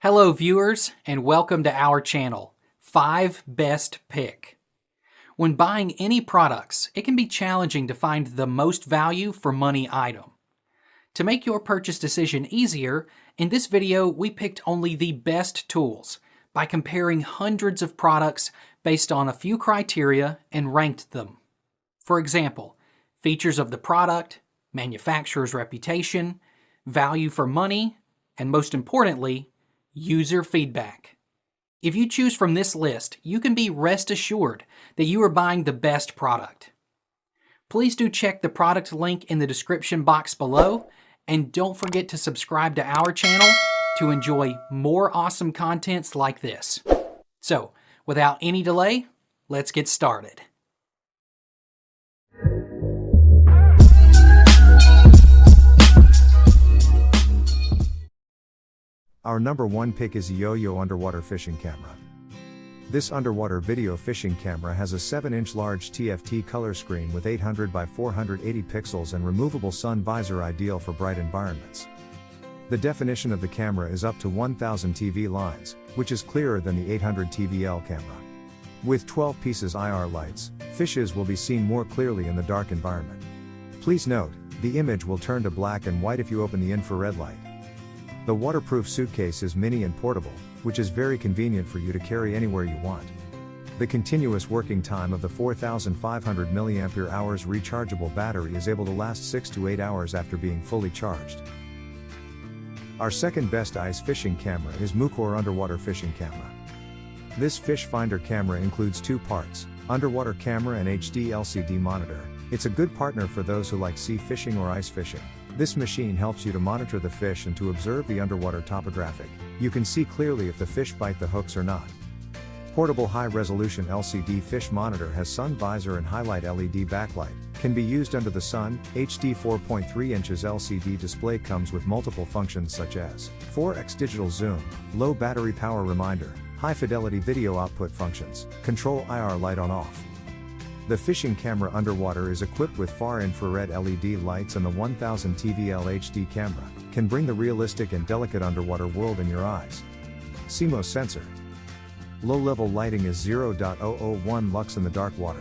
Hello viewers, and welcome to our channel, 5 Best Pick. When buying any products, it can be challenging to find the most value for money item. To make your purchase decision easier, in this video we picked only the best tools by comparing hundreds of products based on a few criteria and ranked them. For example, features of the product, manufacturer's reputation, value for money, and most importantly, user feedback. If you choose from this list, you can be rest assured that you are buying the best product. Please do check the product link in the description box below, and don't forget to subscribe to our channel to enjoy more awesome contents like this. So, without any delay, let's get started. Our number one pick is Eyoyo underwater fishing camera. This underwater video fishing camera has a 7-inch large TFT color screen with 800 by 480 pixels and removable sun visor, ideal for bright environments. The definition of the camera is up to 1000 TV lines, which is clearer than the 800 TVL camera. With 12 pieces IR lights, fishes will be seen more clearly in the dark environment. Please note, the image will turn to black and white if you open the infrared light. The waterproof suitcase is mini and portable, which is very convenient for you to carry anywhere you want. The continuous working time of the 4500 mAh rechargeable battery is able to last 6 to 8 hours after being fully charged. Our second best ice fishing camera is MOOCOR underwater fishing camera. This fish finder camera includes 2 parts, underwater camera and HD LCD monitor. It's a good partner for those who like sea fishing or ice fishing. This machine helps you to monitor the fish and to observe the underwater topographic. You can see clearly if the fish bite the hooks or not. Portable high-resolution LCD fish monitor has sun visor and highlight LED backlight. Can be used under the sun. HD 4.3 inches LCD display comes with multiple functions such as 4x digital zoom, low battery power reminder, high-fidelity video output functions, control IR light on-off. The fishing camera underwater is equipped with far infrared LED lights, and the 1000 TVL HD camera can bring the realistic and delicate underwater world in your eyes. CMOS sensor. Low-level lighting is 0.001 lux in the dark water.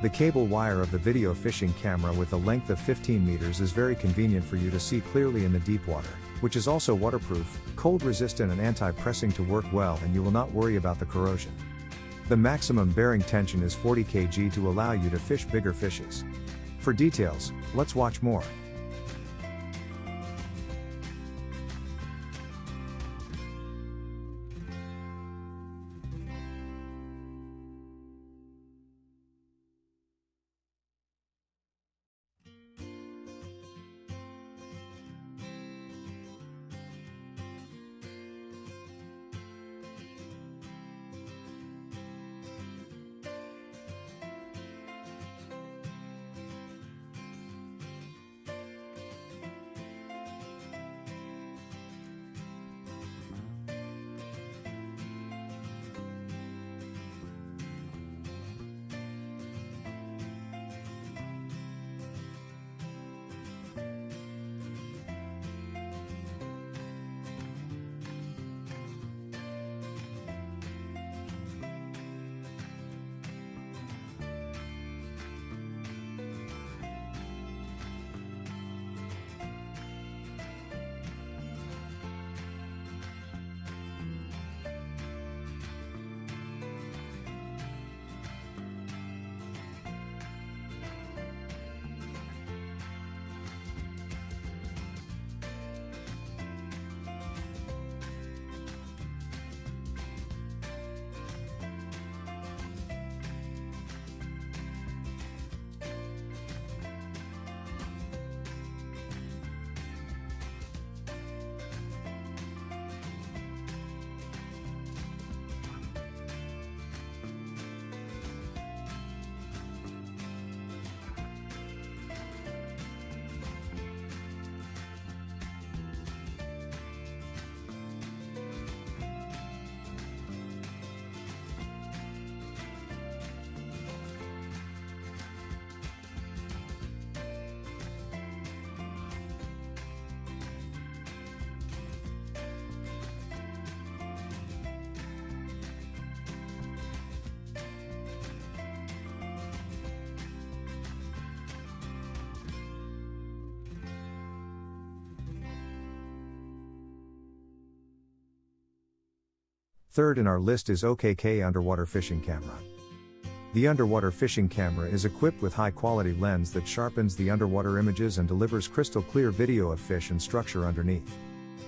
The cable wire of the video fishing camera with a length of 15 meters is very convenient for you to see clearly in the deep water, which is also waterproof, cold resistant and anti-pressing to work well, and you will not worry about the corrosion. The maximum bearing tension is 40 kg to allow you to fish bigger fishes. For details, let's watch more. Third in our list is OKK Underwater Fishing Camera. The underwater fishing camera is equipped with high-quality lens that sharpens the underwater images and delivers crystal clear video of fish and structure underneath.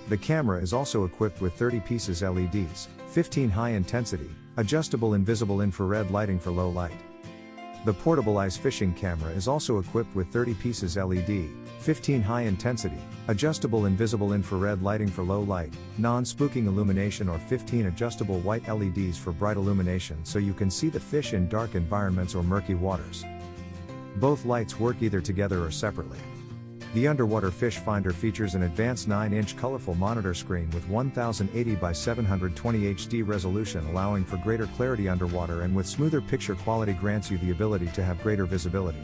The camera is also equipped with 30 pieces LEDs, 15 high-intensity, adjustable invisible infrared lighting for low light. The portable ice fishing camera is also equipped with 30 pieces LED, 15 high-intensity, adjustable invisible infrared lighting for low light, non-spooking illumination, or 15 adjustable white LEDs for bright illumination so you can see the fish in dark environments or murky waters. Both lights work either together or separately. The underwater fish finder features an advanced 9-inch colorful monitor screen with 1080 by 720 HD resolution, allowing for greater clarity underwater, and with smoother picture quality grants you the ability to have greater visibility.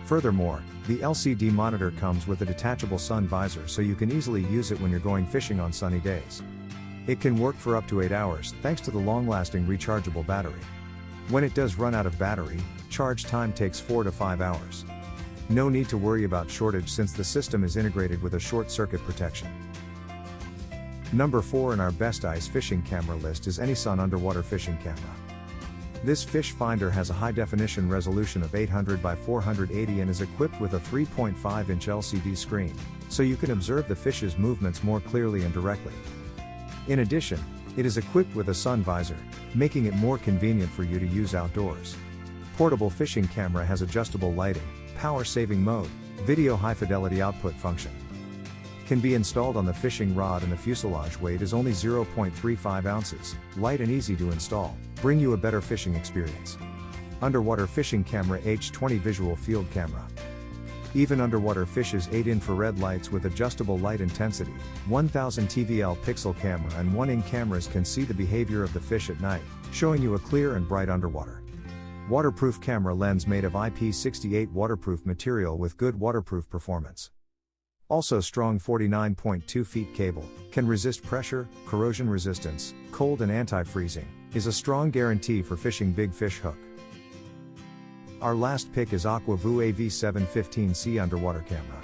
Furthermore, the LCD monitor comes with a detachable sun visor so you can easily use it when you're going fishing on sunny days. It can work for up to 8 hours thanks to the long-lasting rechargeable battery. When it does run out of battery, charge time takes 4 to 5 hours. No need to worry about shortage since the system is integrated with a short circuit protection. Number 4 in our best ice fishing camera list is Anysun Underwater Fishing Camera. This fish finder has a high definition resolution of 800 by 480 and is equipped with a 3.5-inch LCD screen, so you can observe the fish's movements more clearly and directly. In addition, it is equipped with a sun visor, making it more convenient for you to use outdoors. Portable fishing camera has adjustable lighting, power saving mode, video high fidelity output function. Can be installed on the fishing rod, and the fuselage weight is only 0.35 ounces, light and easy to install, bring you a better fishing experience. Underwater fishing camera H20 visual field camera. Even underwater fishes 8 infrared lights with adjustable light intensity, 1000 TVL pixel camera and 1-in cameras can see the behavior of the fish at night, showing you a clear and bright underwater. Waterproof camera lens made of IP68 waterproof material with good waterproof performance. Also strong 49.2 feet cable, can resist pressure, corrosion resistance, cold and anti-freezing, is a strong guarantee for fishing big fish hook. Our last pick is Aqua-Vu AV715C underwater camera.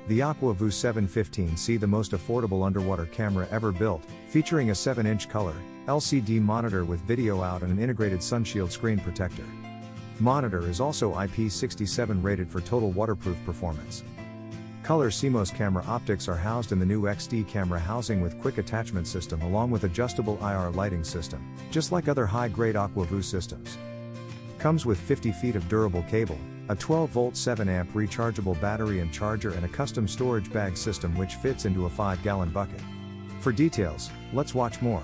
The Aqua-Vu 715C, the most affordable underwater camera ever built, featuring a 7-inch color LCD monitor with video out and an integrated sunshield screen protector. Monitor is also IP67 rated for total waterproof performance. Color CMOS camera optics are housed in the new XD camera housing with quick attachment system along with adjustable IR lighting system, just like other high-grade Aqua-Vu systems. Comes with 50 feet of durable cable, a 12-volt 7-amp rechargeable battery and charger, and a custom storage bag system which fits into a 5-gallon bucket. For details, let's watch more.